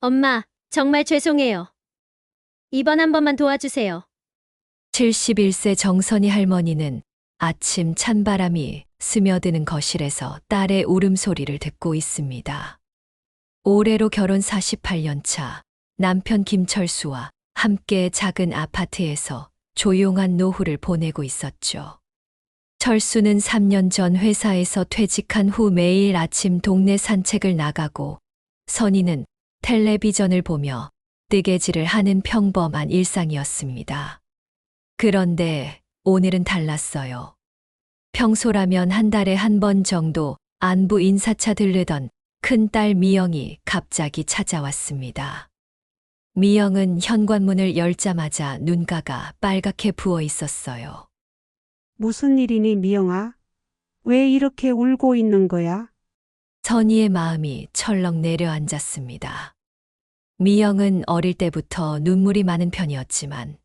엄마, 정말 죄송해요. 이번 한 번만 도와주세요. 71세 정선희 할머니는 아침 찬바람이 스며드는 거실에서 딸의 울음소리를 듣고 있습니다. 올해로 결혼 48년 차 남편 김철수와 함께 작은 아파트에서 조용한 노후를 보내고 있었죠. 철수는 3년 전 회사에서 퇴직한 후 매일 아침 동네 산책을 나가고 선희는 텔레비전을 보며 뜨개질을 하는 평범한 일상이었습니다. 그런데 오늘은 달랐어요. 평소라면 한 달에 한 번 정도 안부 인사차 들르던 큰딸 미영이 갑자기 찾아왔습니다. 미영은 현관문을 열자마자 눈가가 빨갛게 부어 있었어요. 무슨 일이니, 미영아? 왜 이렇게 울고 있는 거야? 선희의 마음이 철렁 내려앉았습니다. 미영은 어릴 때부터 눈물이 많은 편이었지만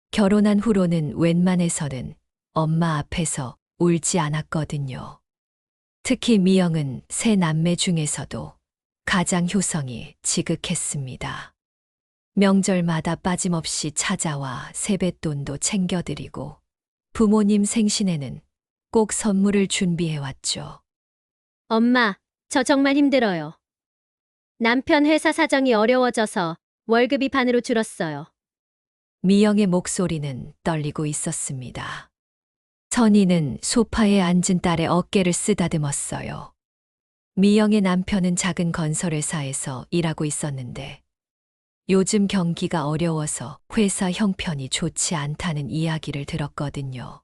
결혼한 후로는 웬만해서는 엄마 앞에서 울지 않았거든요. 특히 미영은 세 남매 중에서도 가장 효성이 지극했습니다. 명절마다 빠짐없이 찾아와 세뱃돈도 챙겨드리고 부모님 생신에는 꼭 선물을 준비해왔죠. 엄마, 저 정말 힘들어요. 남편 회사 사정이 어려워져서 월급이 반으로 줄었어요. 미영의 목소리는 떨리고 있었습니다. 선희는 소파에 앉은 딸의 어깨를 쓰다듬었어요. 미영의 남편은 작은 건설회사에서 일하고 있었는데 요즘 경기가 어려워서 회사 형편이 좋지 않다는 이야기를 들었거든요.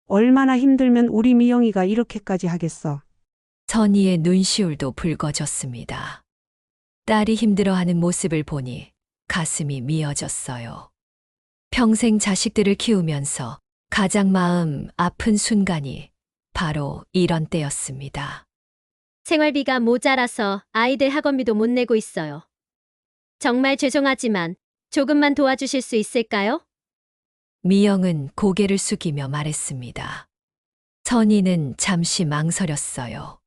얼마나 힘들면 우리 미영이가 이렇게까지 하겠어. 선희의 눈시울도 붉어졌습니다. 딸이 힘들어하는 모습을 보니 가슴이 미어졌어요. 평생 자식들을 키우면서 가장 마음 아픈 순간이 바로 이런 때였습니다. 생활비가 모자라서 아이들 학원비도 못 내고 있어요. 정말 죄송하지만 조금만 도와주실 수 있을까요? 미영은 고개를 숙이며 말했습니다. 선희는 잠시 망설였어요.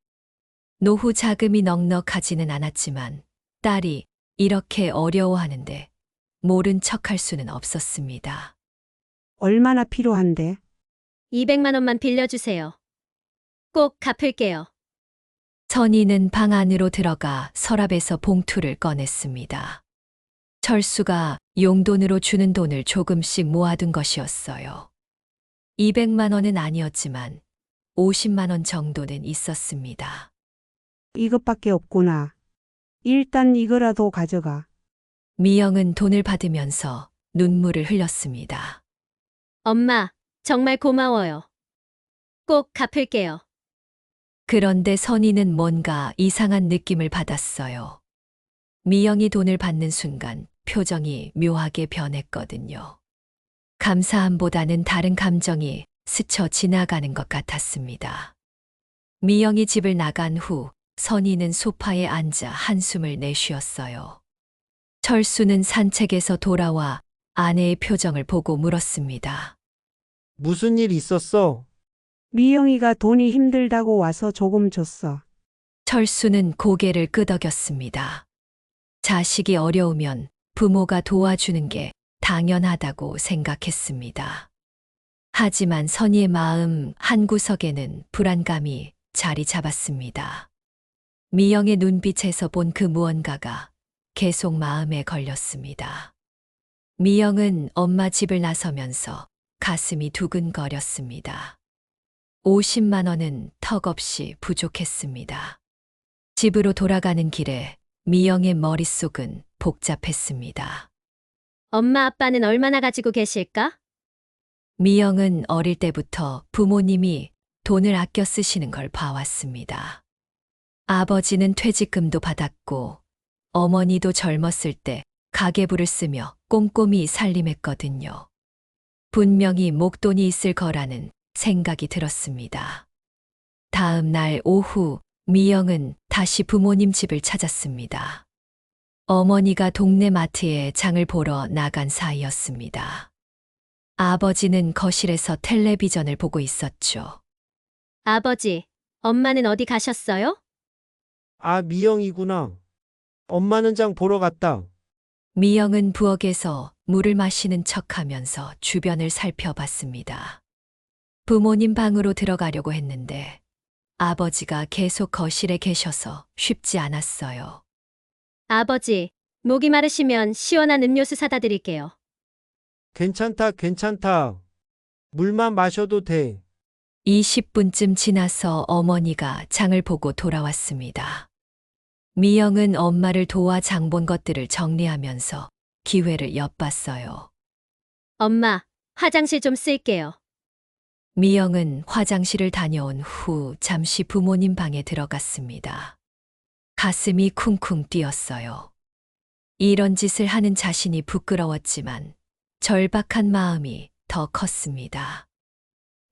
노후 자금이 넉넉하지는 않았지만 딸이 이렇게 어려워하는데 모른 척할 수는 없었습니다. 얼마나 필요한데? 200만 원만 빌려주세요. 꼭 갚을게요. 선희는 방 안으로 들어가 서랍에서 봉투를 꺼냈습니다. 철수가 용돈으로 주는 돈을 조금씩 모아둔 것이었어요. 200만 원은 아니었지만 50만 원 정도는 있었습니다. 이것밖에 없구나. 일단 이거라도 가져가. 미영은 돈을 받으면서 눈물을 흘렸습니다. 엄마, 정말 고마워요. 꼭 갚을게요. 그런데 선희는 뭔가 이상한 느낌을 받았어요. 미영이 돈을 받는 순간 표정이 묘하게 변했거든요. 감사함보다는 다른 감정이 스쳐 지나가는 것 같았습니다. 미영이 집을 나간 후 선희는 소파에 앉아 한숨을 내쉬었어요. 철수는 산책에서 돌아와 아내의 표정을 보고 물었습니다. 무슨 일 있었어? 미영이가 돈이 힘들다고 와서 조금 줬어. 철수는 고개를 끄덕였습니다. 자식이 어려우면 부모가 도와주는 게 당연하다고 생각했습니다. 하지만 선희의 마음 한구석에는 불안감이 자리 잡았습니다. 미영의 눈빛에서 본 그 무언가가 계속 마음에 걸렸습니다. 미영은 엄마 집을 나서면서 가슴이 두근거렸습니다. 50만 원은 턱없이 부족했습니다. 집으로 돌아가는 길에 미영의 머릿속은 복잡했습니다. 엄마 아빠는 얼마나 가지고 계실까? 미영은 어릴 때부터 부모님이 돈을 아껴 쓰시는 걸 봐왔습니다. 아버지는 퇴직금도 받았고 어머니도 젊었을 때 가계부를 쓰며 꼼꼼히 살림했거든요. 분명히 목돈이 있을 거라는 생각이 들었습니다. 다음 날 오후 미영은 다시 부모님 집을 찾았습니다. 어머니가 동네 마트에 장을 보러 나간 사이였습니다. 아버지는 거실에서 텔레비전을 보고 있었죠. 아버지, 엄마는 어디 가셨어요? 아, 미영이구나. 엄마는 장 보러 갔다. 미영은 부엌에서 물을 마시는 척하면서 주변을 살펴봤습니다. 부모님 방으로 들어가려고 했는데 아버지가 계속 거실에 계셔서 쉽지 않았어요. 아버지, 목이 마르시면 시원한 음료수 사다 드릴게요. 괜찮다, 괜찮다. 물만 마셔도 돼. 20분쯤 지나서 어머니가 장을 보고 돌아왔습니다. 미영은 엄마를 도와 장 본 것들을 정리하면서 기회를 엿봤어요. 엄마, 화장실 좀 쓸게요. 미영은 화장실을 다녀온 후 잠시 부모님 방에 들어갔습니다. 가슴이 쿵쿵 뛰었어요. 이런 짓을 하는 자신이 부끄러웠지만 절박한 마음이 더 컸습니다.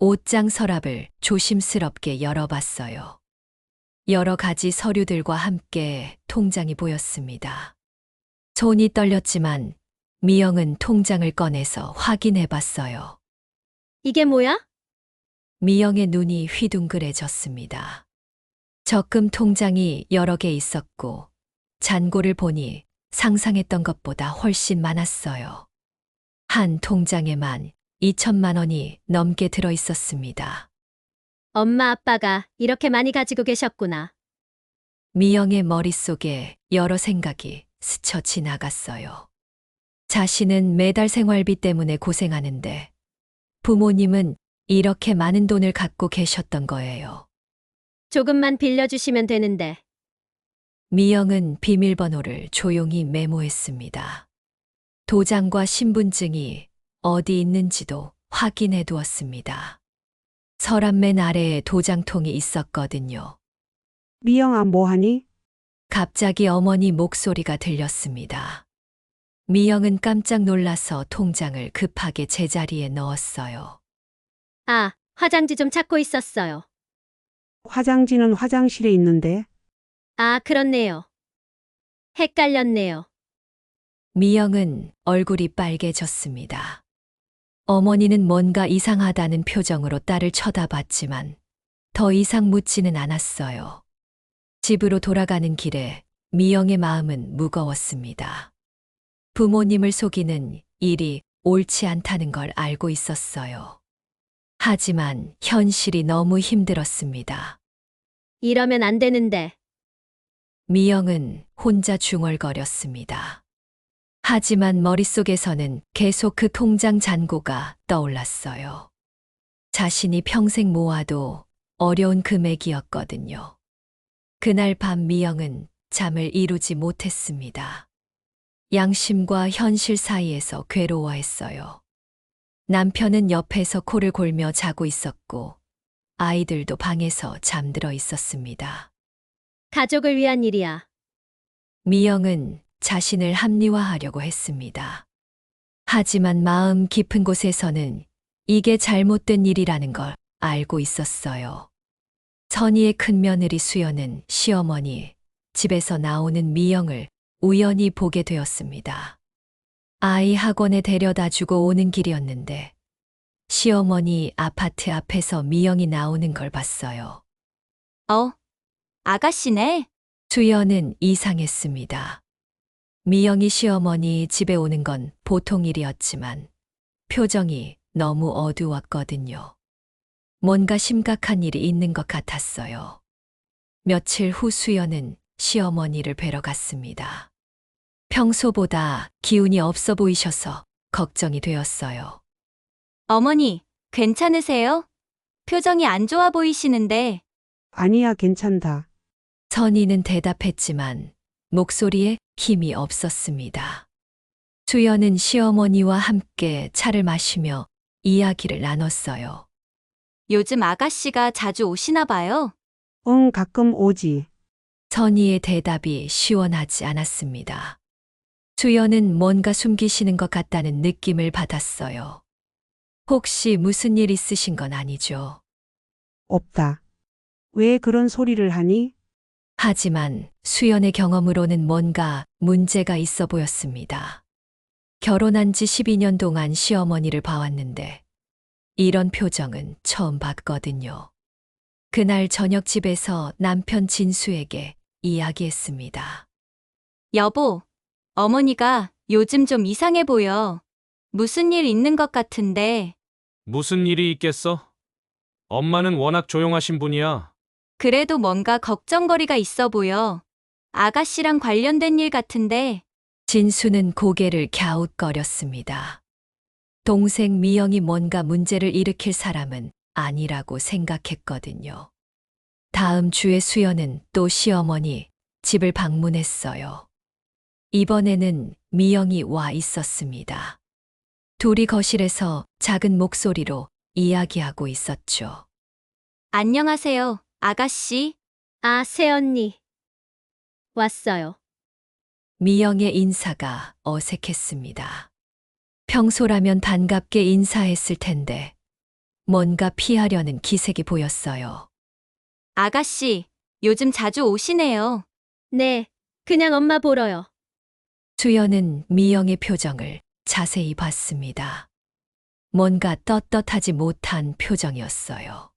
옷장 서랍을 조심스럽게 열어봤어요. 여러 가지 서류들과 함께 통장이 보였습니다. 손이 떨렸지만 미영은 통장을 꺼내서 확인해 봤어요. 이게 뭐야? 미영의 눈이 휘둥그레졌습니다. 적금 통장이 여러 개 있었고 잔고를 보니 상상했던 것보다 훨씬 많았어요. 한 통장에만 2천만 원이 넘게 들어 있었습니다. 엄마 아빠가 이렇게 많이 가지고 계셨구나. 미영의 머릿속에 여러 생각이 스쳐 지나갔어요. 자신은 매달 생활비 때문에 고생하는데 부모님은 이렇게 많은 돈을 갖고 계셨던 거예요. 조금만 빌려주시면 되는데. 미영은 비밀번호를 조용히 메모했습니다. 도장과 신분증이 어디 있는지도 확인해 두었습니다. 서랍 맨 아래에 도장통이 있었거든요. 미영아, 뭐하니? 갑자기 어머니 목소리가 들렸습니다. 미영은 깜짝 놀라서 통장을 급하게 제자리에 넣었어요. 아, 화장지 좀 찾고 있었어요. 화장지는 화장실에 있는데. 아, 그렇네요. 헷갈렸네요. 미영은 얼굴이 빨개졌습니다. 어머니는 뭔가 이상하다는 표정으로 딸을 쳐다봤지만 더 이상 묻지는 않았어요. 집으로 돌아가는 길에 미영의 마음은 무거웠습니다. 부모님을 속이는 일이 옳지 않다는 걸 알고 있었어요. 하지만 현실이 너무 힘들었습니다. 이러면 안 되는데. 미영은 혼자 중얼거렸습니다. 하지만 머릿속에서는 계속 그 통장 잔고가 떠올랐어요. 자신이 평생 모아도 어려운 금액이었거든요. 그날 밤 미영은 잠을 이루지 못했습니다. 양심과 현실 사이에서 괴로워했어요. 남편은 옆에서 코를 골며 자고 있었고 아이들도 방에서 잠들어 있었습니다. 가족을 위한 일이야. 미영은 자신을 합리화하려고 했습니다. 하지만 마음 깊은 곳에서는 이게 잘못된 일이라는 걸 알고 있었어요. 선의의 큰며느리 수연은 시어머니 집에서 나오는 미영을 우연히 보게 되었습니다. 아이 학원에 데려다 주고 오는 길이었는데 시어머니 아파트 앞에서 미영이 나오는 걸 봤어요. 아가씨네. 수연은 이상했습니다. 미영이 시어머니 집에 오는 건 보통 일이었지만 표정이 너무 어두웠거든요. 뭔가 심각한 일이 있는 것 같았어요. 며칠 후 수연은 시어머니를 뵈러 갔습니다. 평소보다 기운이 없어 보이셔서 걱정이 되었어요. 어머니, 괜찮으세요? 표정이 안 좋아 보이시는데. 아니야, 괜찮다. 선희는 대답했지만 목소리에 힘이 없었습니다. 수연은 시어머니와 함께 차를 마시며 이야기를 나눴어요. 요즘 아가씨가 자주 오시나 봐요. 응, 가끔 오지. 선희의 대답이 시원하지 않았습니다. 수연은 뭔가 숨기시는 것 같다는 느낌을 받았어요. 혹시 무슨 일 있으신 건 아니죠? 없다. 왜 그런 소리를 하니? 하지만 수연의 경험으로는 뭔가 문제가 있어 보였습니다. 결혼한 지 12년 동안 시어머니를 봐왔는데 이런 표정은 처음 봤거든요. 그날 저녁 집에서 남편 진수에게 이야기했습니다. 여보, 어머니가 요즘 좀 이상해 보여. 무슨 일 있는 것 같은데. 무슨 일이 있겠어? 엄마는 워낙 조용하신 분이야. 그래도 뭔가 걱정거리가 있어 보여. 아가씨랑 관련된 일 같은데. 진수는 고개를 갸웃거렸습니다. 동생 미영이 뭔가 문제를 일으킬 사람은 아니라고 생각했거든요. 다음 주에 수연은 또 시어머니 집을 방문했어요. 이번에는 미영이 와 있었습니다. 둘이 거실에서 작은 목소리로 이야기하고 있었죠. 안녕하세요, 아가씨. 아, 새언니. 왔어요. 미영의 인사가 어색했습니다. 평소라면 반갑게 인사했을 텐데 뭔가 피하려는 기색이 보였어요. 아가씨, 요즘 자주 오시네요. 네, 그냥 엄마 보러요. 수연은 미영의 표정을 자세히 봤습니다. 뭔가 떳떳하지 못한 표정이었어요.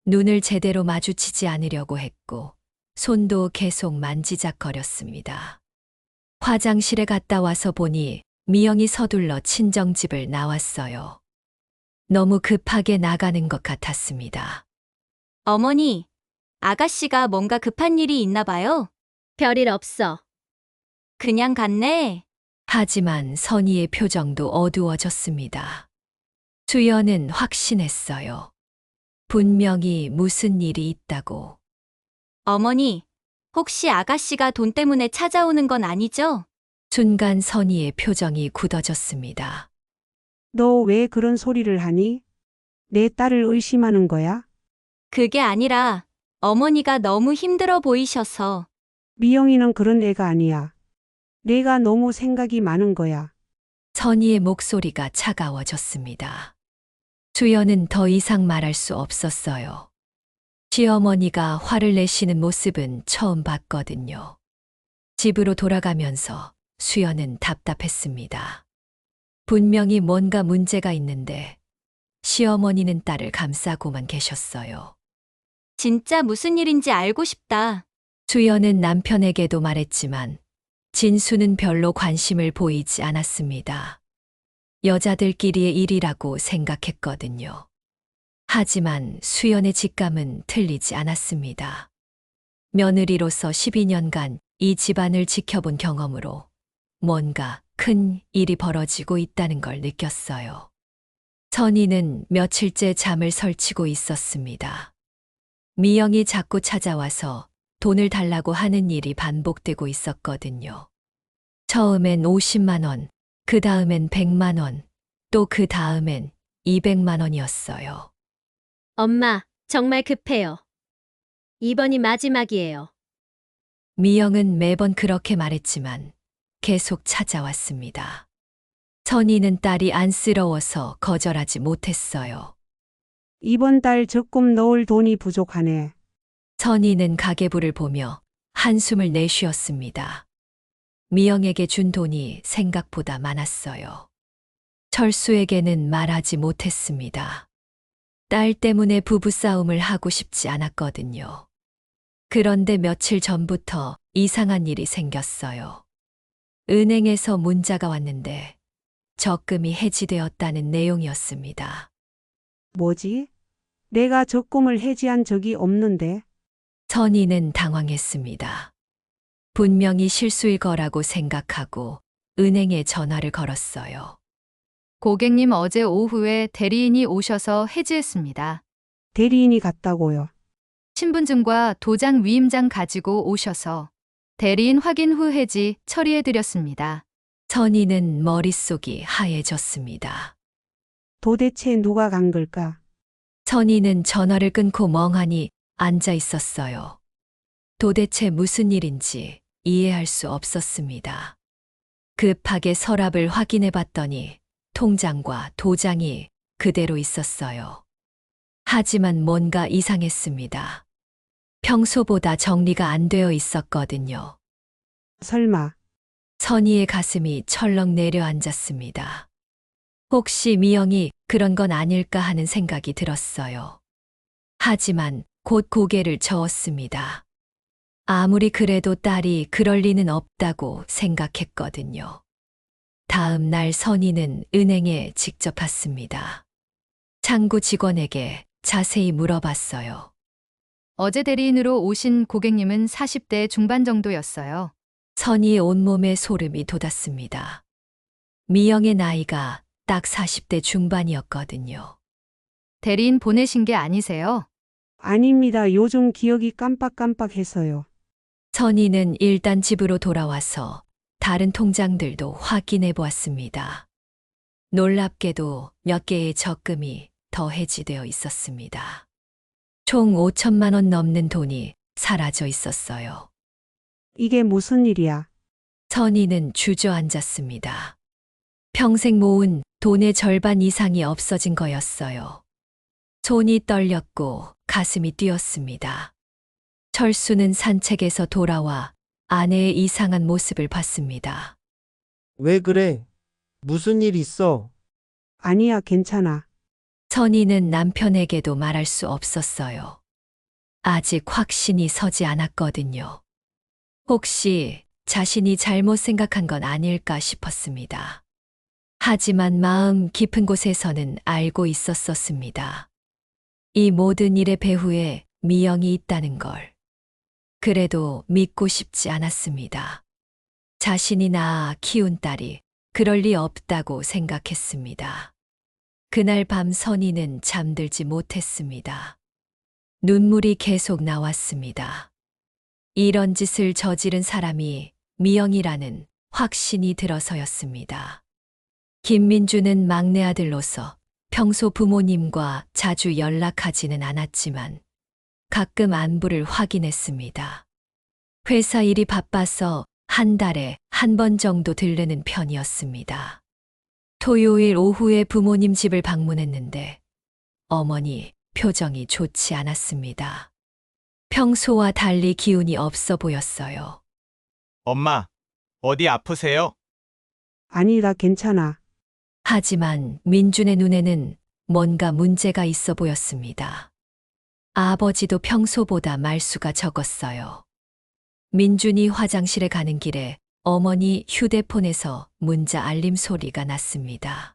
눈을 제대로 마주치지 않으려고 했고 손도 계속 만지작거렸습니다. 화장실에 갔다 와서 보니 미영이 서둘러 친정집을 나왔어요. 너무 급하게 나가는 것 같았습니다. 어머니, 아가씨가 뭔가 급한 일이 있나 봐요. 별일 없어. 그냥 갔네. 하지만 선희의 표정도 어두워졌습니다. 수연은 확신했어요. 분명히 무슨 일이 있다고. 어머니, 혹시 아가씨가 돈 때문에 찾아오는 건 아니죠? 순간 선희의 표정이 굳어졌습니다. 너 왜 그런 소리를 하니? 내 딸을 의심하는 거야? 그게 아니라 어머니가 너무 힘들어 보이셔서. 미영이는 그런 애가 아니야. 내가 너무 생각이 많은 거야. 선희의 목소리가 차가워졌습니다. 수연은 더 이상 말할 수 없었어요. 시어머니가 화를 내시는 모습은 처음 봤거든요. 집으로 돌아가면서 수연은 답답했습니다. 분명히 뭔가 문제가 있는데 시어머니는 딸을 감싸고만 계셨어요. 진짜 무슨 일인지 알고 싶다. 수연은 남편에게도 말했지만 진수는 별로 관심을 보이지 않았습니다. 여자들끼리의 일이라고 생각했거든요. 하지만 수연의 직감은 틀리지 않았습니다. 며느리로서 12년간 이 집안을 지켜본 경험으로 뭔가 큰 일이 벌어지고 있다는 걸 느꼈어요. 선희는 며칠째 잠을 설치고 있었습니다. 미영이 자꾸 찾아와서 돈을 달라고 하는 일이 반복되고 있었거든요. 처음엔 50만 원, 그 다음엔 100만 원, 또 그 다음엔 200만 원이었어요. 엄마, 정말 급해요. 이번이 마지막이에요. 미영은 매번 그렇게 말했지만 계속 찾아왔습니다. 선희는 딸이 안쓰러워서 거절하지 못했어요. 이번 달 적금 넣을 돈이 부족하네. 선희는 가계부를 보며 한숨을 내쉬었습니다. 미영에게 준 돈이 생각보다 많았어요. 철수에게는 말하지 못했습니다. 딸 때문에 부부싸움을 하고 싶지 않았거든요. 그런데 며칠 전부터 이상한 일이 생겼어요. 은행에서 문자가 왔는데 적금이 해지되었다는 내용이었습니다. 뭐지? 내가 적금을 해지한 적이 없는데. 선희는 당황했습니다. 분명히 실수일 거라고 생각하고 은행에 전화를 걸었어요. 고객님 어제 오후에 대리인이 오셔서 해지했습니다. 대리인이 갔다고요. 신분증과 도장 위임장 가지고 오셔서 대리인 확인 후 해지 처리해드렸습니다. 선희는 머릿속이 하얘졌습니다. 도대체 누가 간 걸까? 선희는 전화를 끊고 멍하니 앉아 있었어요. 도대체 무슨 일인지 이해할 수 없었습니다. 급하게 서랍을 확인해 봤더니 통장과 도장이 그대로 있었어요. 하지만 뭔가 이상했습니다. 평소보다 정리가 안 되어 있었거든요. 설마. 선희의 가슴이 철렁 내려앉았습니다. 혹시 미영이 그런 건 아닐까 하는 생각이 들었어요. 하지만 곧 고개를 저었습니다. 아무리 그래도 딸이 그럴 리는 없다고 생각했거든요. 다음 날 선희는 은행에 직접 갔습니다. 창구 직원에게 자세히 물어봤어요. 어제 대리인으로 오신 고객님은 40대 중반 정도였어요. 선희의 온몸에 소름이 돋았습니다. 미영의 나이가 딱 40대 중반이었거든요. 대리인 보내신 게 아니세요? 아닙니다. 요즘 기억이 깜빡깜빡해서요. 선희는 일단 집으로 돌아와서 다른 통장들도 확인해 보았습니다. 놀랍게도 몇 개의 적금이 더 해지되어 있었습니다. 총 5천만 원 넘는 돈이 사라져 있었어요. 이게 무슨 일이야? 선희는 주저앉았습니다. 평생 모은 돈의 절반 이상이 없어진 거였어요. 손이 떨렸고 가슴이 뛰었습니다. 철수는 산책에서 돌아와 아내의 이상한 모습을 봤습니다. 왜 그래? 무슨 일 있어? 아니야, 괜찮아. 선희는 남편에게도 말할 수 없었어요. 아직 확신이 서지 않았거든요. 혹시 자신이 잘못 생각한 건 아닐까 싶었습니다. 하지만 마음 깊은 곳에서는 알고 있었습니다. 이 모든 일의 배후에 미영이 있다는 걸. 그래도 믿고 싶지 않았습니다. 자신이 낳아 키운 딸이 그럴 리 없다고 생각했습니다. 그날 밤 선희는 잠들지 못했습니다. 눈물이 계속 나왔습니다. 이런 짓을 저지른 사람이 미영이라는 확신이 들어서였습니다. 김민주는 막내 아들로서 평소 부모님과 자주 연락하지는 않았지만 가끔 안부를 확인했습니다. 회사 일이 바빠서 한 달에 한 번 정도 들르는 편이었습니다. 토요일 오후에 부모님 집을 방문했는데 어머니 표정이 좋지 않았습니다. 평소와 달리 기운이 없어 보였어요. 엄마, 어디 아프세요? 아니, 나 괜찮아. 하지만 민준의 눈에는 뭔가 문제가 있어 보였습니다. 아버지도 평소보다 말수가 적었어요. 민준이 화장실에 가는 길에 어머니 휴대폰에서 문자 알림 소리가 났습니다.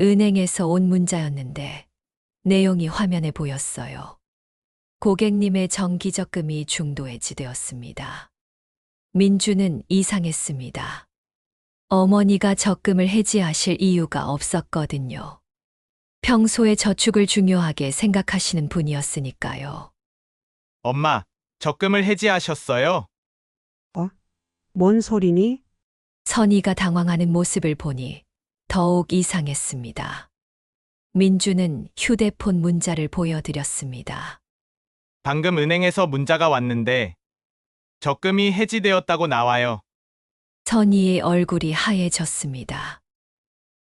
은행에서 온 문자였는데 내용이 화면에 보였어요. 고객님의 정기적금이 중도 해지되었습니다. 민준은 이상했습니다. 어머니가 적금을 해지하실 이유가 없었거든요. 평소에 저축을 중요하게 생각하시는 분이었으니까요. 엄마, 적금을 해지하셨어요? 뭔 소리니? 선희가 당황하는 모습을 보니 더욱 이상했습니다. 민주는 휴대폰 문자를 보여드렸습니다. 방금 은행에서 문자가 왔는데 적금이 해지되었다고 나와요. 선희의 얼굴이 하얘졌습니다.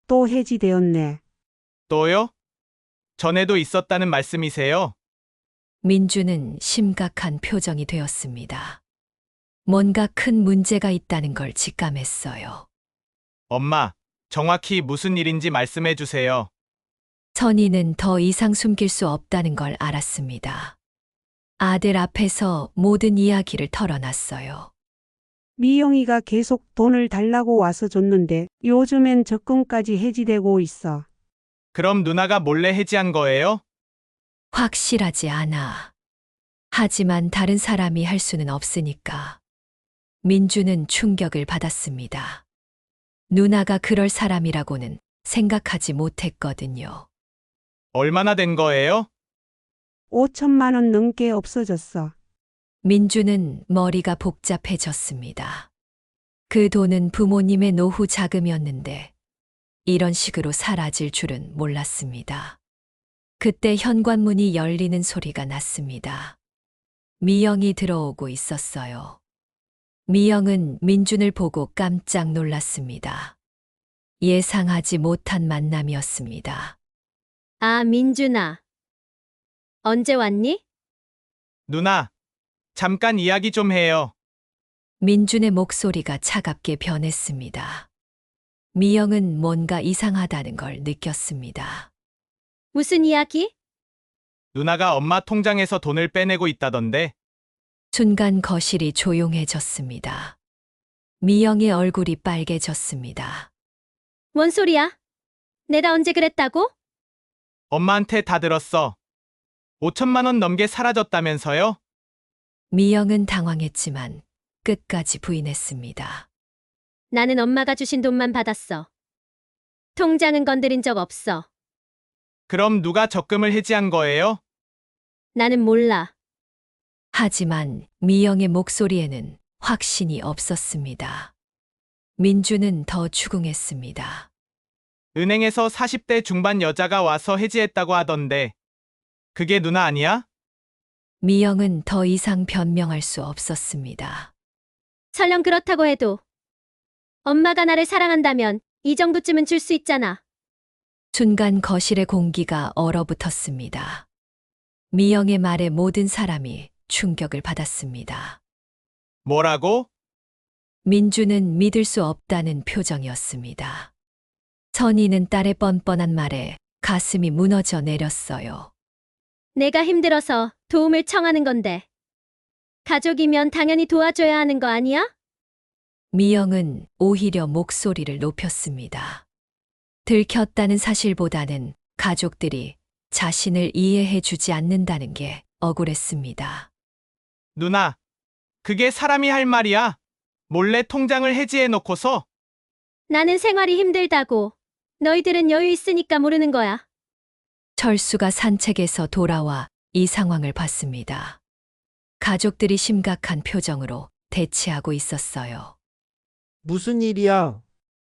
또 해지되었네. 또요? 전에도 있었다는 말씀이세요? 민주는 심각한 표정이 되었습니다. 뭔가 큰 문제가 있다는 걸 직감했어요. 엄마, 정확히 무슨 일인지 말씀해 주세요. 선희는 더 이상 숨길 수 없다는 걸 알았습니다. 아들 앞에서 모든 이야기를 털어놨어요. 미영이가 계속 돈을 달라고 와서 줬는데 요즘엔 적금까지 해지되고 있어. 그럼 누나가 몰래 해지한 거예요? 확실하지 않아. 하지만 다른 사람이 할 수는 없으니까. 민주는 충격을 받았습니다. 누나가 그럴 사람이라고는 생각하지 못했거든요. 얼마나 된 거예요? 5천만 원 넘게 없어졌어. 민주는 머리가 복잡해졌습니다. 그 돈은 부모님의 노후 자금이었는데 이런 식으로 사라질 줄은 몰랐습니다. 그때 현관문이 열리는 소리가 났습니다. 미영이 들어오고 있었어요. 미영은 민준을 보고 깜짝 놀랐습니다. 예상하지 못한 만남이었습니다. 아, 민준아. 언제 왔니? 누나, 잠깐 이야기 좀 해요. 민준의 목소리가 차갑게 변했습니다. 미영은 뭔가 이상하다는 걸 느꼈습니다. 무슨 이야기? 누나가 엄마 통장에서 돈을 빼내고 있다던데. 순간 거실이 조용해졌습니다. 미영의 얼굴이 빨개졌습니다. 뭔 소리야? 내가 언제 그랬다고? 엄마한테 다 들었어. 5천만 원 넘게 사라졌다면서요? 미영은 당황했지만 끝까지 부인했습니다. 나는 엄마가 주신 돈만 받았어. 통장은 건드린 적 없어. 그럼 누가 적금을 해지한 거예요? 나는 몰라. 하지만 미영의 목소리에는 확신이 없었습니다. 민주는 더 추궁했습니다. 은행에서 40대 중반 여자가 와서 해지했다고 하던데. 그게 누나 아니야? 미영은 더 이상 변명할 수 없었습니다. 설령 그렇다고 해도 엄마가 나를 사랑한다면 이 정도쯤은 줄 수 있잖아. 순간 거실의 공기가 얼어붙었습니다. 미영의 말에 모든 사람이 충격을 받았습니다. 뭐라고? 민주는 믿을 수 없다는 표정이었습니다. 선희는 딸의 뻔뻔한 말에 가슴이 무너져 내렸어요. 내가 힘들어서 도움을 청하는 건데. 가족이면 당연히 도와줘야 하는 거 아니야? 미영은 오히려 목소리를 높였습니다. 들켰다는 사실보다는 가족들이 자신을 이해해 주지 않는다는 게 억울했습니다. 누나, 그게 사람이 할 말이야. 몰래 통장을 해지해 놓고서. 나는 생활이 힘들다고. 너희들은 여유 있으니까 모르는 거야. 철수가 산책에서 돌아와 이 상황을 봤습니다. 가족들이 심각한 표정으로 대치하고 있었어요. 무슨 일이야?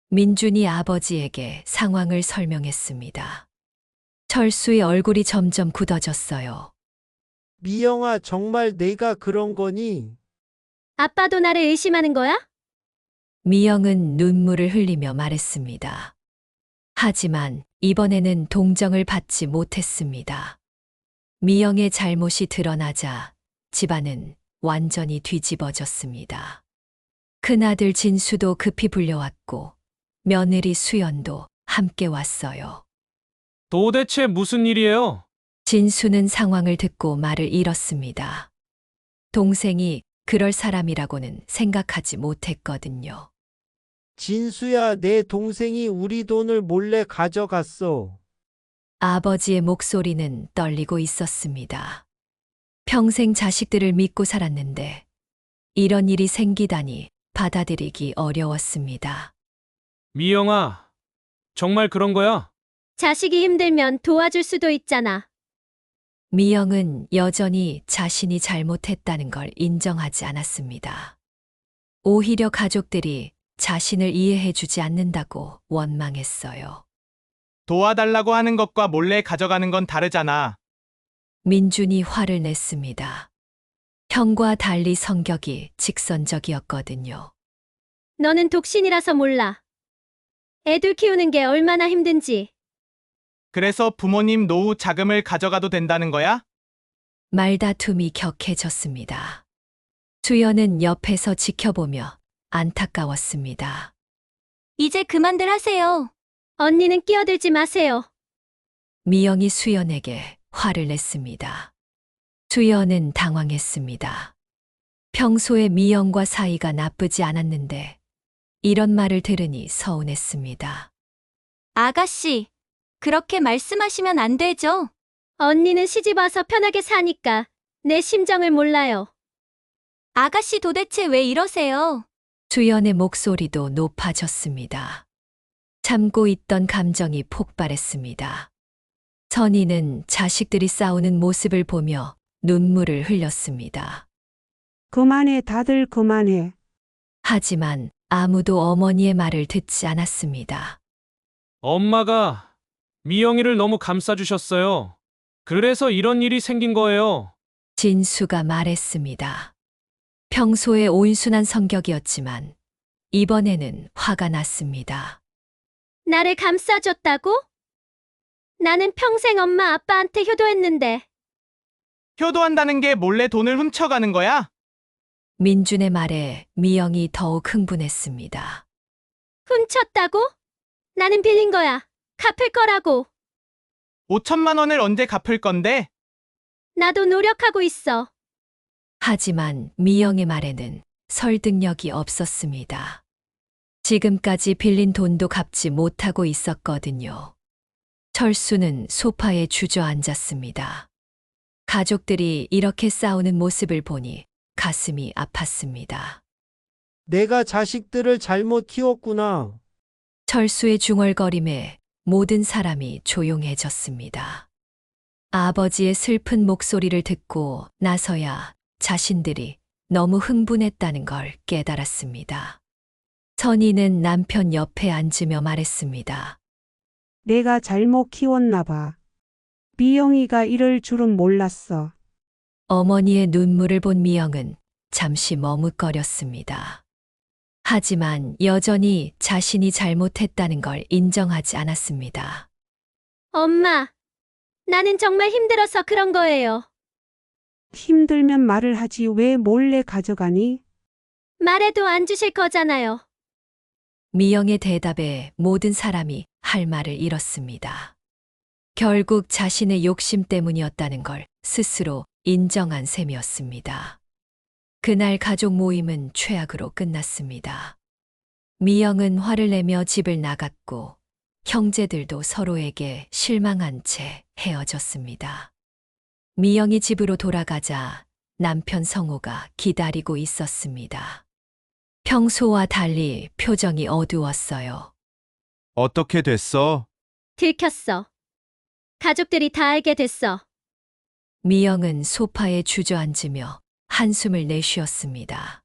민준이 아버지에게 상황을 설명했습니다. 철수의 얼굴이 점점 굳어졌어요. 미영아, 정말 내가 그런 거니? 아빠도 나를 의심하는 거야? 미영은 눈물을 흘리며 말했습니다. 하지만 이번에는 동정을 받지 못했습니다. 미영의 잘못이 드러나자 집안은 완전히 뒤집어졌습니다. 큰아들 진수도 급히 불려왔고 며느리 수연도 함께 왔어요. 도대체 무슨 일이에요? 진수는 상황을 듣고 말을 잃었습니다. 동생이 그럴 사람이라고는 생각하지 못했거든요. 진수야, 내 동생이 우리 돈을 몰래 가져갔어. 아버지의 목소리는 떨리고 있었습니다. 평생 자식들을 믿고 살았는데 이런 일이 생기다니 받아들이기 어려웠습니다. 미영아, 정말 그런 거야? 자식이 힘들면 도와줄 수도 있잖아. 미영은 여전히 자신이 잘못했다는 걸 인정하지 않았습니다. 오히려 가족들이 자신을 이해해 주지 않는다고 원망했어요. 도와달라고 하는 것과 몰래 가져가는 건 다르잖아. 민준이 화를 냈습니다. 형과 달리 성격이 직선적이었거든요. 너는 독신이라서 몰라. 애들 키우는 게 얼마나 힘든지. 그래서 부모님 노후 자금을 가져가도 된다는 거야? 말다툼이 격해졌습니다. 수연은 옆에서 지켜보며 안타까웠습니다. 이제 그만들 하세요. 언니는 끼어들지 마세요. 미영이 수연에게 화를 냈습니다. 수연은 당황했습니다. 평소에 미영과 사이가 나쁘지 않았는데 이런 말을 들으니 서운했습니다. 아가씨, 그렇게 말씀하시면 안 되죠. 언니는 시집 와서 편하게 사니까 내 심정을 몰라요. 아가씨 도대체 왜 이러세요? 수연의 목소리도 높아졌습니다. 참고 있던 감정이 폭발했습니다. 선희는 자식들이 싸우는 모습을 보며 눈물을 흘렸습니다. 그만해, 다들 그만해. 하지만 아무도 어머니의 말을 듣지 않았습니다. 엄마가 미영이를 너무 감싸주셨어요. 그래서 이런 일이 생긴 거예요. 진수가 말했습니다. 평소에 온순한 성격이었지만 이번에는 화가 났습니다. 나를 감싸줬다고? 나는 평생 엄마 아빠한테 효도했는데. 효도한다는 게 몰래 돈을 훔쳐가는 거야? 민준의 말에 미영이 더욱 흥분했습니다. 훔쳤다고? 나는 빌린 거야. 갚을 거라고. 5천만 원을 언제 갚을 건데? 나도 노력하고 있어. 하지만 미영의 말에는 설득력이 없었습니다. 지금까지 빌린 돈도 갚지 못하고 있었거든요. 철수는 소파에 주저앉았습니다. 가족들이 이렇게 싸우는 모습을 보니 가슴이 아팠습니다. 내가 자식들을 잘못 키웠구나. 철수의 중얼거림에 모든 사람이 조용해졌습니다. 아버지의 슬픈 목소리를 듣고 나서야 자신들이 너무 흥분했다는 걸 깨달았습니다. 선희는 남편 옆에 앉으며 말했습니다. 내가 잘못 키웠나 봐. 미영이가 이럴 줄은 몰랐어. 어머니의 눈물을 본 미영은 잠시 머뭇거렸습니다. 하지만 여전히 자신이 잘못했다는 걸 인정하지 않았습니다. 엄마, 나는 정말 힘들어서 그런 거예요. 힘들면 말을 하지 왜 몰래 가져가니? 말해도 안 주실 거잖아요. 미영의 대답에 모든 사람이 할 말을 잃었습니다. 결국 자신의 욕심 때문이었다는 걸 스스로 인정한 셈이었습니다. 그날 가족 모임은 최악으로 끝났습니다. 미영은 화를 내며 집을 나갔고 형제들도 서로에게 실망한 채 헤어졌습니다. 미영이 집으로 돌아가자 남편 성호가 기다리고 있었습니다. 평소와 달리 표정이 어두웠어요. 어떻게 됐어? 들켰어. 가족들이 다 알게 됐어. 미영은 소파에 주저앉으며 한숨을 내쉬었습니다.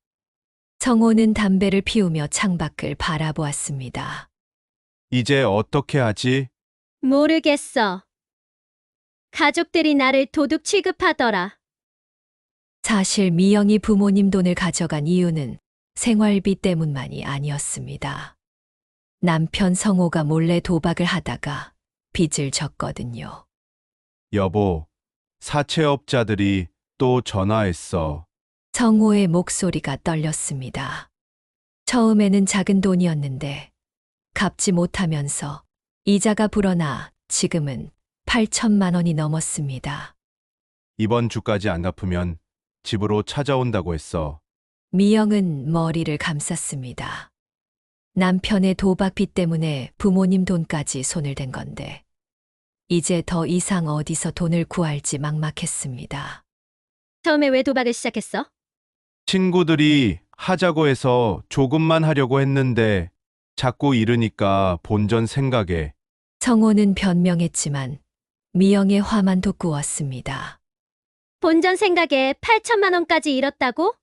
성호는 담배를 피우며 창밖을 바라보았습니다. 이제 어떻게 하지? 모르겠어. 가족들이 나를 도둑 취급하더라. 사실 미영이 부모님 돈을 가져간 이유는 생활비 때문만이 아니었습니다. 남편 성호가 몰래 도박을 하다가 빚을 졌거든요. 여보, 사채업자들이 또 전화했어. 성호의 목소리가 떨렸습니다. 처음에는 작은 돈이었는데 갚지 못하면서 이자가 불어나 지금은 8천만 원이 넘었습니다. 이번 주까지 안 갚으면 집으로 찾아온다고 했어. 미영은 머리를 감쌌습니다. 남편의 도박빚 때문에 부모님 돈까지 손을 댄 건데 이제 더 이상 어디서 돈을 구할지 막막했습니다. 처음에 왜 도박을 시작했어? 친구들이 하자고 해서 조금만 하려고 했는데 자꾸 잃으니까 본전 생각에. 성호는 변명했지만 미영의 화만 돋구었습니다. 본전 생각에 8천만 원까지 잃었다고?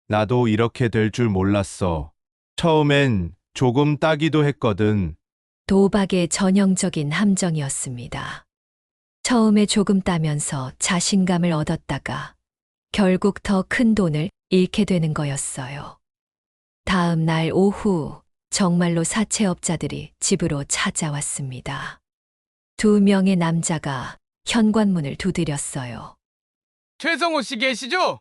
나도 이렇게 될 줄 몰랐어. 처음엔 조금 따기도 했거든. 도박의 전형적인 함정이었습니다. 처음에 조금 따면서 자신감을 얻었다가 결국 더 큰 돈을 잃게 되는 거였어요. 다음 날 오후 정말로 사채업자들이 집으로 찾아왔습니다. 2명의 남자가 현관문을 두드렸어요. 최성호 씨 계시죠?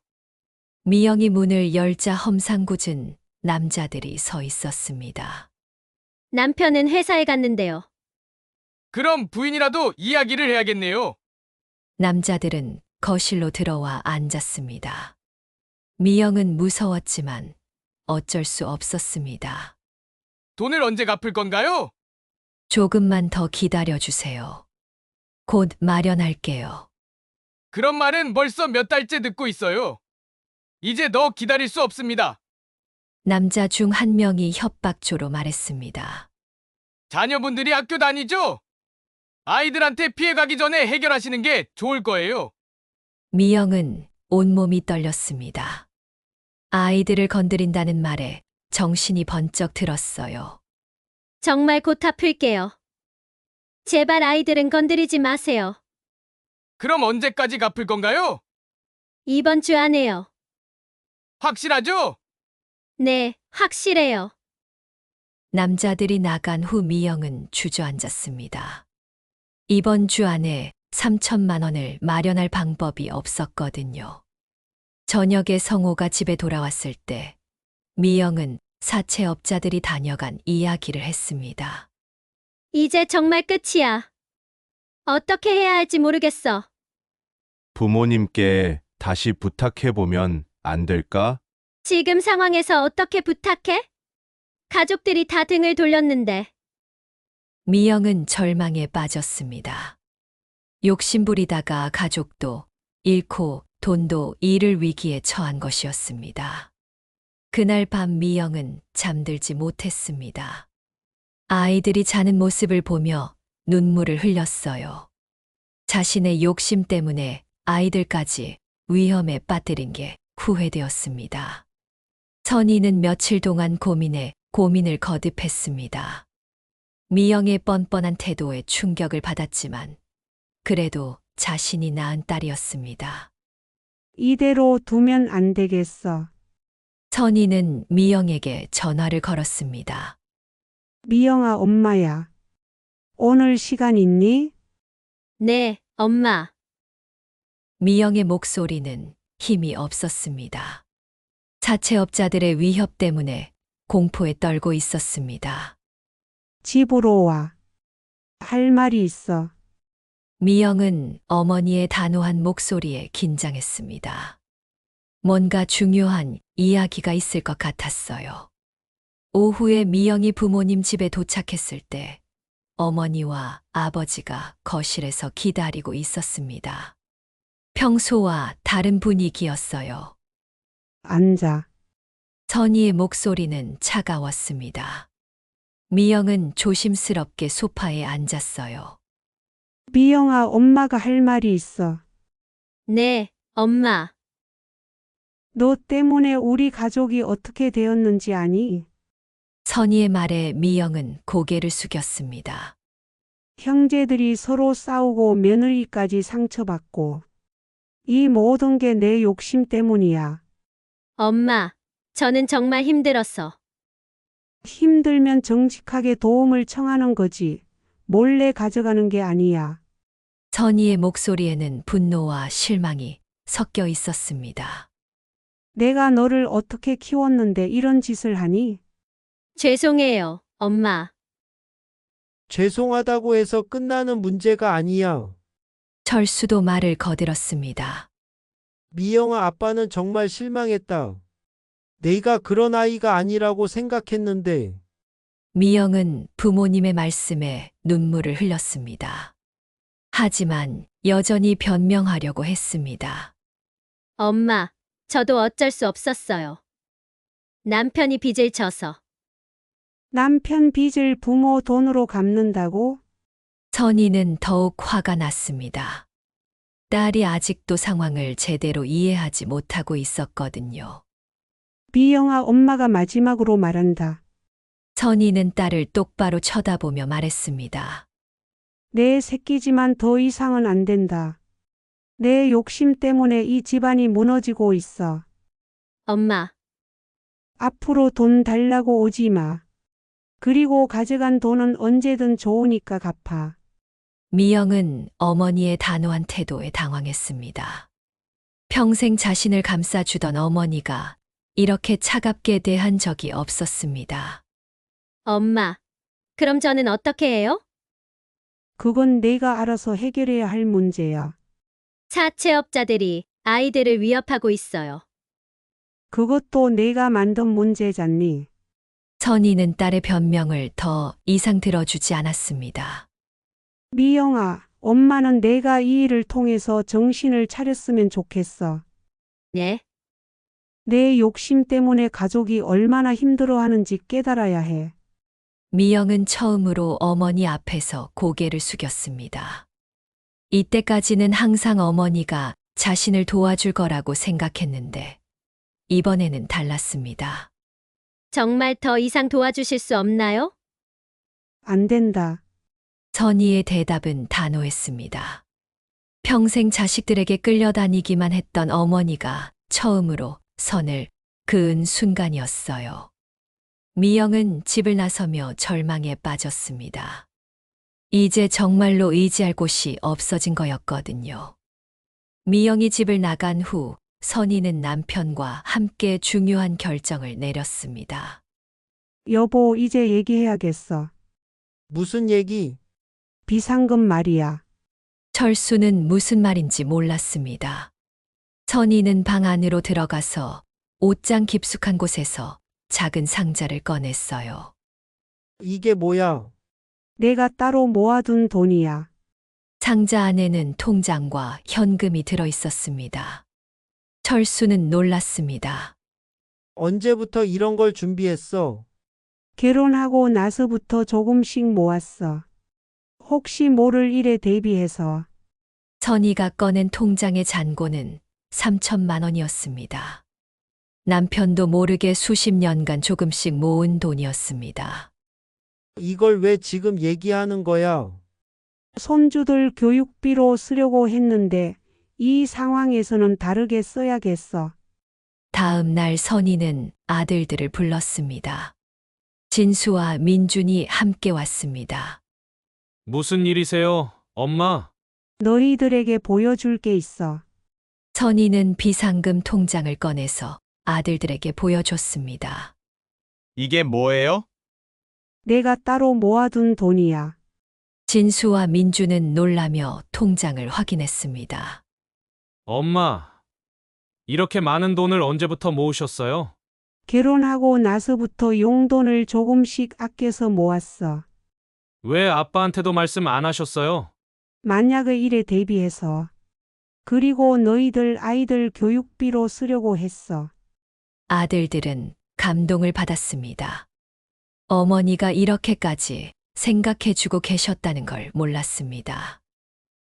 미영이 문을 열자 험상궂은 남자들이 서 있었습니다. 남편은 회사에 갔는데요. 그럼 부인이라도 이야기를 해야겠네요. 남자들은 거실로 들어와 앉았습니다. 미영은 무서웠지만 어쩔 수 없었습니다. 돈을 언제 갚을 건가요? 조금만 더 기다려 주세요. 곧 마련할게요. 그런 말은 벌써 몇 달째 듣고 있어요. 이제 더 기다릴 수 없습니다. 남자 중 한 명이 협박조로 말했습니다. 자녀분들이 학교 다니죠? 아이들한테 피해가기 전에 해결하시는 게 좋을 거예요. 미영은 온몸이 떨렸습니다. 아이들을 건드린다는 말에 정신이 번쩍 들었어요. 정말 곧 갚을게요. 제발 아이들은 건드리지 마세요. 그럼 언제까지 갚을 건가요? 이번 주 안에요. 확실하죠? 네, 확실해요. 남자들이 나간 후 미영은 주저앉았습니다. 이번 주 안에 3천만 원을 마련할 방법이 없었거든요. 저녁에 성호가 집에 돌아왔을 때 미영은 사채업자들이 다녀간 이야기를 했습니다. 이제 정말 끝이야. 어떻게 해야 할지 모르겠어. 부모님께 다시 부탁해보면 안 될까? 지금 상황에서 어떻게 부탁해? 가족들이 다 등을 돌렸는데. 미영은 절망에 빠졌습니다. 욕심부리다가 가족도 잃고 돈도 잃을 위기에 처한 것이었습니다. 그날 밤 미영은 잠들지 못했습니다. 아이들이 자는 모습을 보며 눈물을 흘렸어요. 자신의 욕심 때문에 아이들까지 위험에 빠뜨린 게 후회되었습니다. 선희는 며칠 동안 고민을 거듭했습니다. 미영의 뻔뻔한 태도에 충격을 받았지만 그래도 자신이 낳은 딸이었습니다. 이대로 두면 안 되겠어. 선희는 미영에게 전화를 걸었습니다. 미영아, 엄마야. 오늘 시간 있니? 네, 엄마. 미영의 목소리는 힘이 없었습니다. 사채업자들의 위협 때문에 공포에 떨고 있었습니다. 집으로 와. 할 말이 있어. 미영은 어머니의 단호한 목소리에 긴장했습니다. 뭔가 중요한 이야기가 있을 것 같았어요. 오후에 미영이 부모님 집에 도착했을 때 어머니와 아버지가 거실에서 기다리고 있었습니다. 평소와 다른 분위기였어요. 앉아. 선희의 목소리는 차가웠습니다. 미영은 조심스럽게 소파에 앉았어요. 미영아, 엄마가 할 말이 있어. 네, 엄마. 너 때문에 우리 가족이 어떻게 되었는지 아니? 선희의 말에 미영은 고개를 숙였습니다. 형제들이 서로 싸우고 며느리까지 상처받고. 이 모든 게 내 욕심 때문이야. 엄마, 저는 정말 힘들었어. 힘들면 정직하게 도움을 청하는 거지. 몰래 가져가는 게 아니야. 선희의 목소리에는 분노와 실망이 섞여 있었습니다. 내가 너를 어떻게 키웠는데 이런 짓을 하니? 죄송해요, 엄마. 죄송하다고 해서 끝나는 문제가 아니야. 철수도 말을 거들었습니다. 미영아, 아빠는 정말 실망했다. 내가 그런 아이가 아니라고 생각했는데. 미영은 부모님의 말씀에 눈물을 흘렸습니다. 하지만 여전히 변명하려고 했습니다. 엄마, 저도 어쩔 수 없었어요. 남편이 빚을 져서. 남편 빚을 부모 돈으로 갚는다고? 선희는 더욱 화가 났습니다. 딸이 아직도 상황을 제대로 이해하지 못하고 있었거든요. 미영아, 엄마가 마지막으로 말한다. 선희는 딸을 똑바로 쳐다보며 말했습니다. 내 새끼지만 더 이상은 안 된다. 내 욕심 때문에 이 집안이 무너지고 있어. 엄마, 앞으로 돈 달라고 오지 마. 그리고 가져간 돈은 언제든 좋으니까 갚아. 미영은 어머니의 단호한 태도에 당황했습니다. 평생 자신을 감싸주던 어머니가 이렇게 차갑게 대한 적이 없었습니다. 엄마. 그럼 저는 어떻게 해요? 그건 내가 알아서 해결해야 할 문제야. 사채업자들이 아이들을 위협하고 있어요. 그것도 내가 만든 문제잖니. 선희는 딸의 변명을 더 이상 들어주지 않았습니다. 미영아, 엄마는 내가 이 일을 통해서 정신을 차렸으면 좋겠어. 네? 내 욕심 때문에 가족이 얼마나 힘들어하는지 깨달아야 해. 미영은 처음으로 어머니 앞에서 고개를 숙였습니다. 이때까지는 항상 어머니가 자신을 도와줄 거라고 생각했는데 이번에는 달랐습니다. 정말 더 이상 도와주실 수 없나요? 안 된다. 선희의 대답은 단호했습니다. 평생 자식들에게 끌려다니기만 했던 어머니가 처음으로 선을 그은 순간이었어요. 미영은 집을 나서며 절망에 빠졌습니다. 이제 정말로 의지할 곳이 없어진 거였거든요. 미영이 집을 나간 후 선희는 남편과 함께 중요한 결정을 내렸습니다. 여보, 이제 얘기해야겠어. 무슨 얘기? 비상금 말이야. 철수는 무슨 말인지 몰랐습니다. 선희는 방 안으로 들어가서 옷장 깊숙한 곳에서 작은 상자를 꺼냈어요. 이게 뭐야? 내가 따로 모아둔 돈이야. 상자 안에는 통장과 현금이 들어 있었습니다. 철수는 놀랐습니다. 언제부터 이런 걸 준비했어? 결혼하고 나서부터 조금씩 모았어. 혹시 모를 일에 대비해서. 선희가 꺼낸 통장의 잔고는 3천만 원이었습니다. 남편도 모르게 수십 년간 조금씩 모은 돈이었습니다. 이걸 왜 지금 얘기하는 거야? 손주들 교육비로 쓰려고 했는데 이 상황에서는 다르게 써야겠어. 다음 날 선희는 아들들을 불렀습니다. 진수와 민준이 함께 왔습니다. 무슨 일이세요, 엄마? 너희들에게 보여줄 게 있어. 선희는 비상금 통장을 꺼내서 아들들에게 보여줬습니다. 이게 뭐예요? 내가 따로 모아둔 돈이야. 진수와 민주는 놀라며 통장을 확인했습니다. 엄마, 이렇게 많은 돈을 언제부터 모으셨어요? 결혼하고 나서부터 용돈을 조금씩 아껴서 모았어. 왜 아빠한테도 말씀 안 하셨어요? 만약의 일에 대비해서. 그리고 너희들 아이들 교육비로 쓰려고 했어. 아들들은 감동을 받았습니다. 어머니가 이렇게까지 생각해주고 계셨다는 걸 몰랐습니다.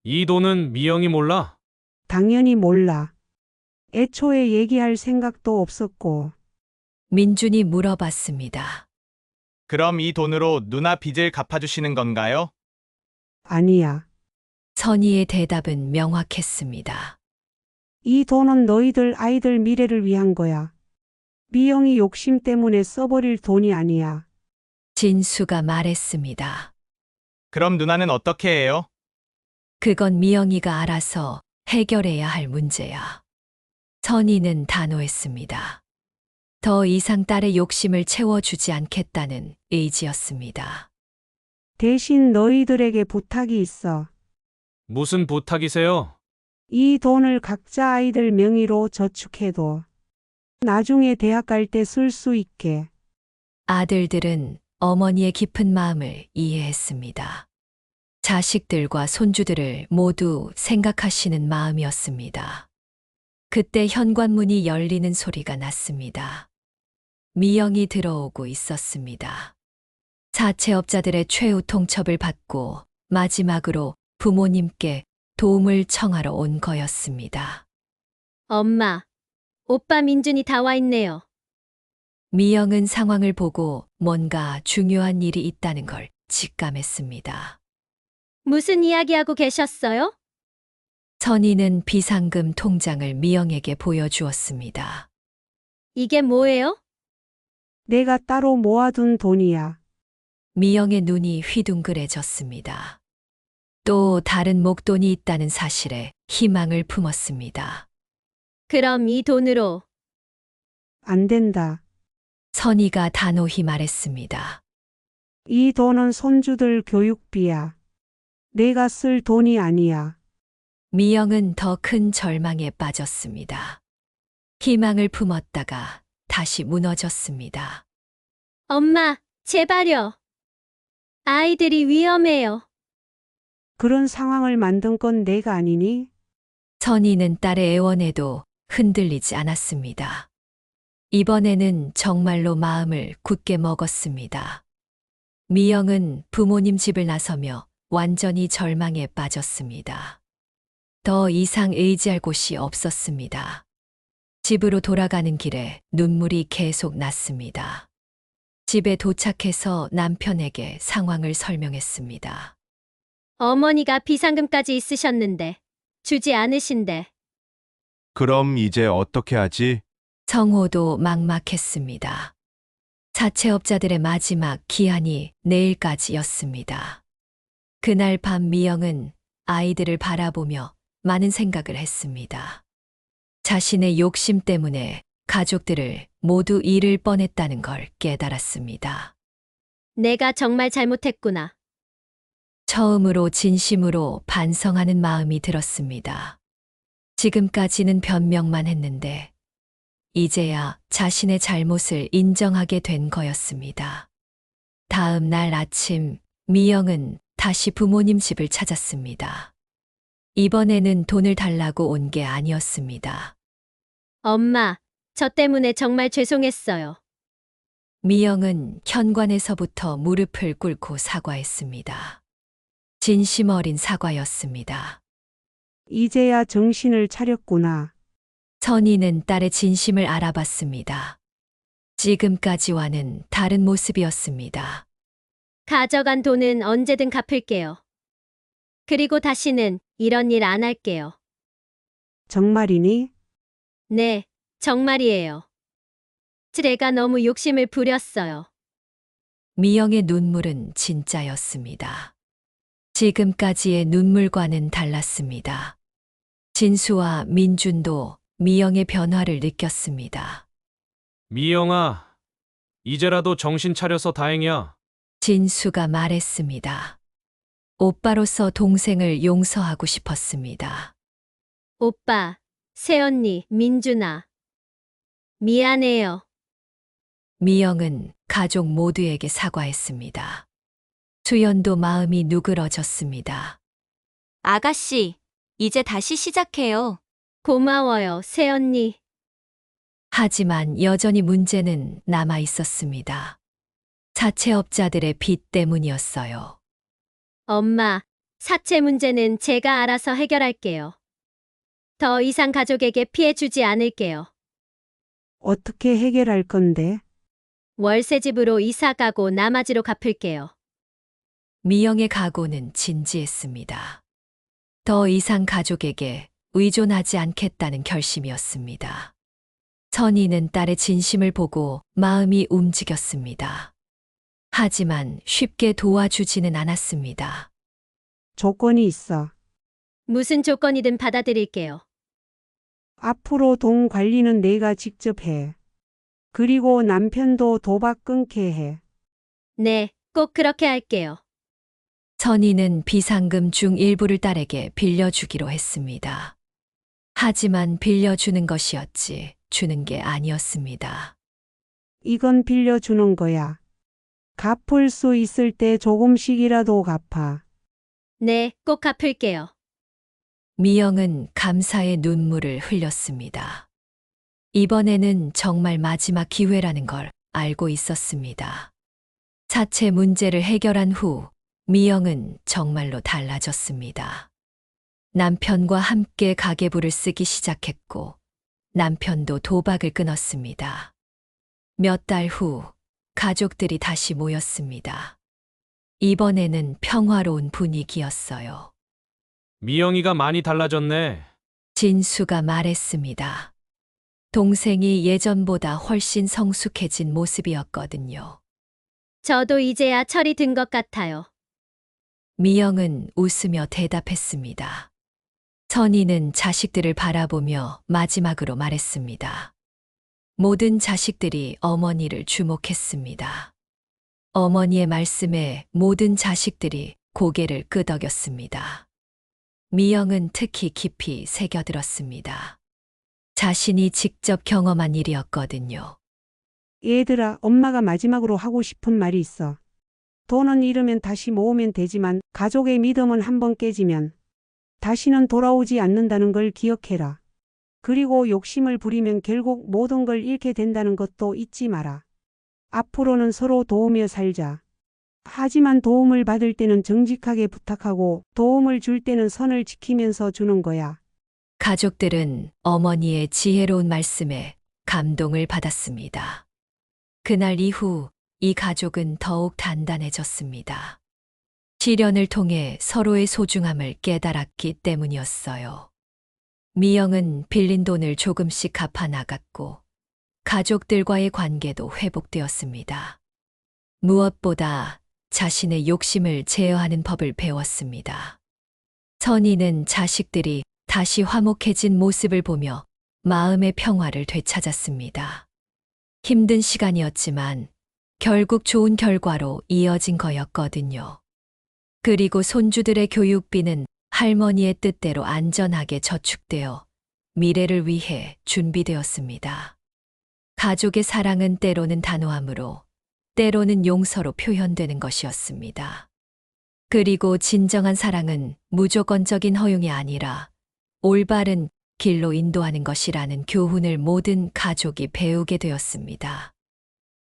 이 돈은 미영이 몰라? 당연히 몰라. 애초에 얘기할 생각도 없었고. 민준이 물어봤습니다. 그럼 이 돈으로 누나 빚을 갚아주시는 건가요? 아니야. 선희의 대답은 명확했습니다. 이 돈은 너희들 아이들 미래를 위한 거야. 미영이 욕심 때문에 써버릴 돈이 아니야. 진수가 말했습니다. 그럼 누나는 어떻게 해요? 그건 미영이가 알아서 해결해야 할 문제야. 선희는 단호했습니다. 더 이상 딸의 욕심을 채워주지 않겠다는 의지였습니다. 대신 너희들에게 부탁이 있어. 무슨 부탁이세요? 이 돈을 각자 아이들 명의로 저축해둬. 나중에 대학 갈 때 쓸 수 있게. 아들들은 어머니의 깊은 마음을 이해했습니다. 자식들과 손주들을 모두 생각하시는 마음이었습니다. 그때 현관문이 열리는 소리가 났습니다. 미영이 들어오고 있었습니다. 사채업자들의 최후 통첩을 받고 마지막으로 부모님께 도움을 청하러 온 거였습니다. 엄마, 오빠 민준이 다 와 있네요. 미영은 상황을 보고 뭔가 중요한 일이 있다는 걸 직감했습니다. 무슨 이야기하고 계셨어요? 선희는 비상금 통장을 미영에게 보여주었습니다. 이게 뭐예요? 내가 따로 모아둔 돈이야. 미영의 눈이 휘둥그레졌습니다. 또 다른 목돈이 있다는 사실에 희망을 품었습니다. 그럼 이 돈으로 안 된다. 선희가 단호히 말했습니다. 이 돈은 손주들 교육비야. 내가 쓸 돈이 아니야. 미영은 더 큰 절망에 빠졌습니다. 희망을 품었다가 다시 무너졌습니다. 엄마, 제발요. 아이들이 위험해요. 그런 상황을 만든 건 내가 아니니? 선희는 딸의 애원에도 흔들리지 않았습니다. 이번에는 정말로 마음을 굳게 먹었습니다. 미영은 부모님 집을 나서며 완전히 절망에 빠졌습니다. 더 이상 의지할 곳이 없었습니다. 집으로 돌아가는 길에 눈물이 계속 났습니다. 집에 도착해서 남편에게 상황을 설명했습니다. 어머니가 비상금까지 있으셨는데 주지 않으신데 그럼 이제 어떻게 하지? 성호도 막막했습니다. 사채업자들의 마지막 기한이 내일까지였습니다. 그날 밤 미영은 아이들을 바라보며 많은 생각을 했습니다. 자신의 욕심 때문에 가족들을 모두 잃을 뻔했다는 걸 깨달았습니다. 내가 정말 잘못했구나. 처음으로 진심으로 반성하는 마음이 들었습니다. 지금까지는 변명만 했는데 이제야 자신의 잘못을 인정하게 된 거였습니다. 다음 날 아침 미영은 다시 부모님 집을 찾았습니다. 이번에는 돈을 달라고 온 게 아니었습니다. 엄마, 저 때문에 정말 죄송했어요. 미영은 현관에서부터 무릎을 꿇고 사과했습니다. 진심 어린 사과였습니다. 이제야 정신을 차렸구나. 선희는 딸의 진심을 알아봤습니다. 지금까지와는 다른 모습이었습니다. 가져간 돈은 언제든 갚을게요. 그리고 다시는 이런 일 안 할게요. 정말이니? 네, 정말이에요. 제가 너무 욕심을 부렸어요. 미영의 눈물은 진짜였습니다. 지금까지의 눈물과는 달랐습니다. 진수와 민준도 미영의 변화를 느꼈습니다. 미영아, 이제라도 정신 차려서 다행이야. 진수가 말했습니다. 오빠로서 동생을 용서하고 싶었습니다. 오빠, 새언니, 민준아. 미안해요. 미영은 가족 모두에게 사과했습니다. 수연도 마음이 누그러졌습니다. 아가씨, 이제 다시 시작해요. 고마워요, 새언니. 하지만 여전히 문제는 남아 있었습니다. 사채업자들의 빚 때문이었어요. 엄마, 사채 문제는 제가 알아서 해결할게요. 더 이상 가족에게 피해 주지 않을게요. 어떻게 해결할 건데? 월세집으로 이사 가고 나머지로 갚을게요. 미영의 각오는 진지했습니다. 더 이상 가족에게 의존하지 않겠다는 결심이었습니다. 선희는 딸의 진심을 보고 마음이 움직였습니다. 하지만 쉽게 도와주지는 않았습니다. 조건이 있어. 무슨 조건이든 받아들일게요. 앞으로 돈 관리는 내가 직접 해. 그리고 남편도 도박 끊게 해. 네, 꼭 그렇게 할게요. 선희는 비상금 중 일부를 딸에게 빌려주기로 했습니다. 하지만 빌려주는 것이었지 주는 게 아니었습니다. 이건 빌려주는 거야. 갚을 수 있을 때 조금씩이라도 갚아. 네, 꼭 갚을게요. 미영은 감사의 눈물을 흘렸습니다. 이번에는 정말 마지막 기회라는 걸 알고 있었습니다. 사채 문제를 해결한 후 미영은 정말로 달라졌습니다. 남편과 함께 가계부를 쓰기 시작했고 남편도 도박을 끊었습니다. 몇 달 후 가족들이 다시 모였습니다. 이번에는 평화로운 분위기였어요. 미영이가 많이 달라졌네. 진수가 말했습니다. 동생이 예전보다 훨씬 성숙해진 모습이었거든요. 저도 이제야 철이 든 것 같아요. 미영은 웃으며 대답했습니다. 선희는 자식들을 바라보며 마지막으로 말했습니다. 모든 자식들이 어머니를 주목했습니다. 어머니의 말씀에 모든 자식들이 고개를 끄덕였습니다. 미영은 특히 깊이 새겨들었습니다. 자신이 직접 경험한 일이었거든요. 얘들아, 엄마가 마지막으로 하고 싶은 말이 있어. 돈은 잃으면 다시 모으면 되지만 가족의 믿음은 한번 깨지면 다시는 돌아오지 않는다는 걸 기억해라. 그리고 욕심을 부리면 결국 모든 걸 잃게 된다는 것도 잊지 마라. 앞으로는 서로 도우며 살자. 하지만 도움을 받을 때는 정직하게 부탁하고 도움을 줄 때는 선을 지키면서 주는 거야. 가족들은 어머니의 지혜로운 말씀에 감동을 받았습니다. 그날 이후 이 가족은 더욱 단단해졌습니다. 시련을 통해 서로의 소중함을 깨달았기 때문이었어요. 미영은 빌린 돈을 조금씩 갚아 나갔고 가족들과의 관계도 회복되었습니다. 무엇보다 자신의 욕심을 제어하는 법을 배웠습니다. 선희는 자식들이 다시 화목해진 모습을 보며 마음의 평화를 되찾았습니다. 힘든 시간이었지만 결국 좋은 결과로 이어진 거였거든요. 그리고 손주들의 교육비는 할머니의 뜻대로 안전하게 저축되어 미래를 위해 준비되었습니다. 가족의 사랑은 때로는 단호함으로, 때로는 용서로 표현되는 것이었습니다. 그리고 진정한 사랑은 무조건적인 허용이 아니라 올바른 길로 인도하는 것이라는 교훈을 모든 가족이 배우게 되었습니다.